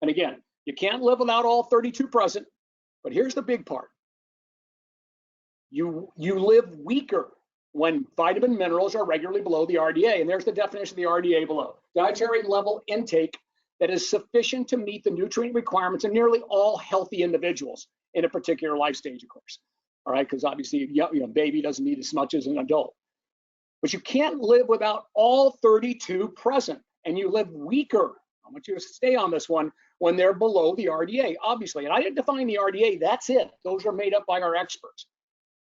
And again, you can't live without all 32 present, but here's the big part. You live weaker when vitamin minerals are regularly below the RDA. And there's the definition of the RDA below. Dietary level intake that is sufficient to meet the nutrient requirements of nearly all healthy individuals in a particular life stage, of course. All right, because obviously, baby doesn't need as much as an adult. But you can't live without all 32 present, and you live weaker. I want you to stay on this one when they're below the RDA, obviously. And I didn't define the RDA, that's it. Those are made up by our experts.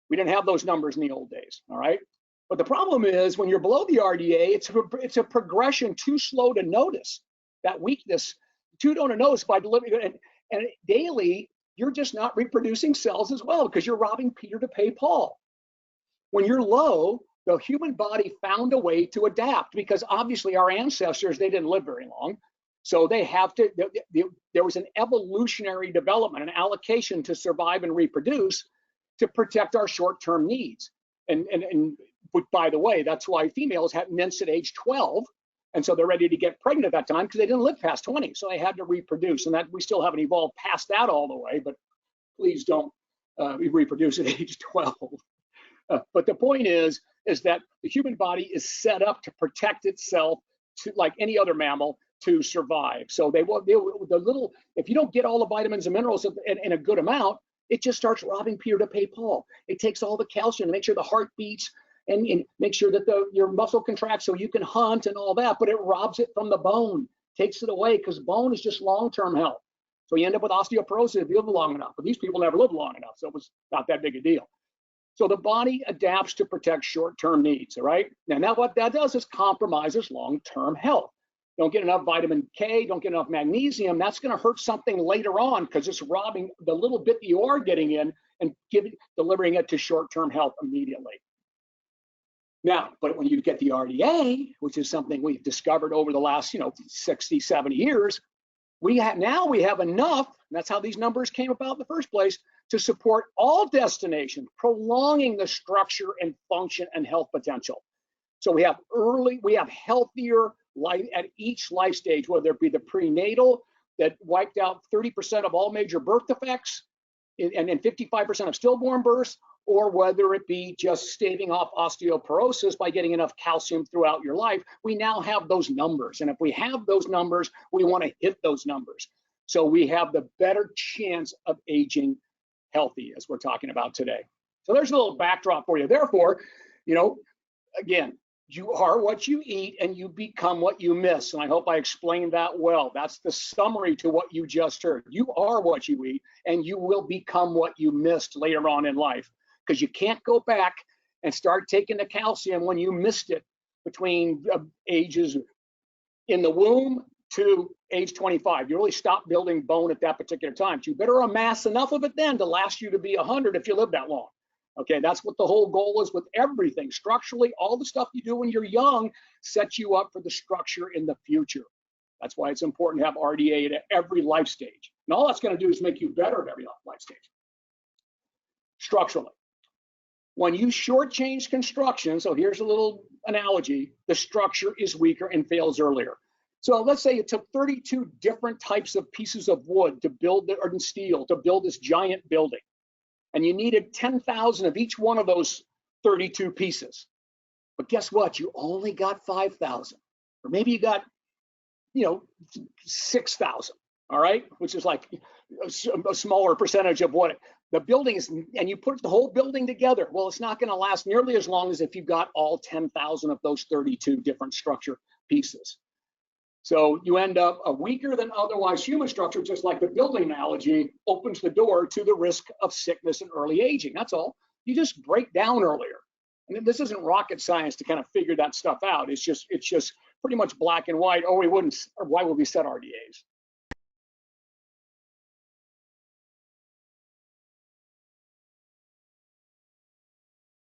We didn't have those numbers in the old days, all right? But the problem is when you're below the RDA, it's a progression too slow to notice. That weakness, too slow to notice by delivering, and daily, you're just not reproducing cells as well because you're robbing Peter to pay Paul. When you're low, the human body found a way to adapt because obviously our ancestors, they didn't live very long. So they have to, there was an evolutionary development, an allocation to survive and reproduce to protect our short-term needs. And by the way, that's why females have mints at age 12. And so they're ready to get pregnant at that time because they didn't live past 20. So they had to reproduce, and that we still haven't evolved past that all the way, but please don't reproduce at age 12. But the point is that the human body is set up to protect itself to, like any other mammal, to survive. So if you don't get all the vitamins and minerals in a good amount, it just starts robbing Peter to pay Paul. It takes all the calcium to make sure the heart beats and make sure that your muscle contracts so you can hunt and all that, but it robs it from the bone, takes it away because bone is just long-term health. So you end up with osteoporosis if you live long enough, but these people never lived long enough, so it was not that big a deal. So the body adapts to protect short-term needs, all right? Now what that does is compromises long-term health. Don't get enough vitamin K, don't get enough magnesium, that's gonna hurt something later on because it's robbing the little bit you are getting in and delivering it to short-term health immediately. Now, but when you get the RDA, which is something we've discovered over the last 60, 70 years, we have enough, and that's how these numbers came about in the first place, to support all destinations, prolonging the structure and function and health potential. So we have healthier life at each life stage, whether it be the prenatal that wiped out 30% of all major birth defects and 55% of stillborn births, or whether it be just staving off osteoporosis by getting enough calcium throughout your life. We now have those numbers. And if we have those numbers, we want to hit those numbers. So we have the better chance of aging healthy, as we're talking about today. So there's a little backdrop for you. Therefore, again, you are what you eat and you become what you miss. And I hope I explained that well. That's the summary to what you just heard. You are what you eat and you will become what you missed later on in life, because you can't go back and start taking the calcium when you missed it between ages in the womb to age 25. You really stop building bone at that particular time. So you better amass enough of it then to last you to be 100 if you live that long. Okay, that's what the whole goal is with everything. Structurally, all the stuff you do when you're young sets you up for the structure in the future. That's why it's important to have RDA at every life stage. And all that's going to do is make you better at every life stage. Structurally, when you shortchange construction, so here's a little analogy, the structure is weaker and fails earlier. So let's say it took 32 different types of pieces of wood to build, or steel, to build this giant building. And you needed 10,000 of each one of those 32 pieces. But guess what? You only got 5,000. Or maybe you got, 6,000, all right? Which is like a smaller percentage of what the building is, and you put the whole building together. Well, it's not gonna last nearly as long as if you got all 10,000 of those 32 different structure pieces. So you end up a weaker than otherwise human structure, just like the building analogy, opens the door to the risk of sickness and early aging. That's all. You just break down earlier. And this isn't rocket science to kind of figure that stuff out. It's just pretty much black and white. Or why would we set RDAs?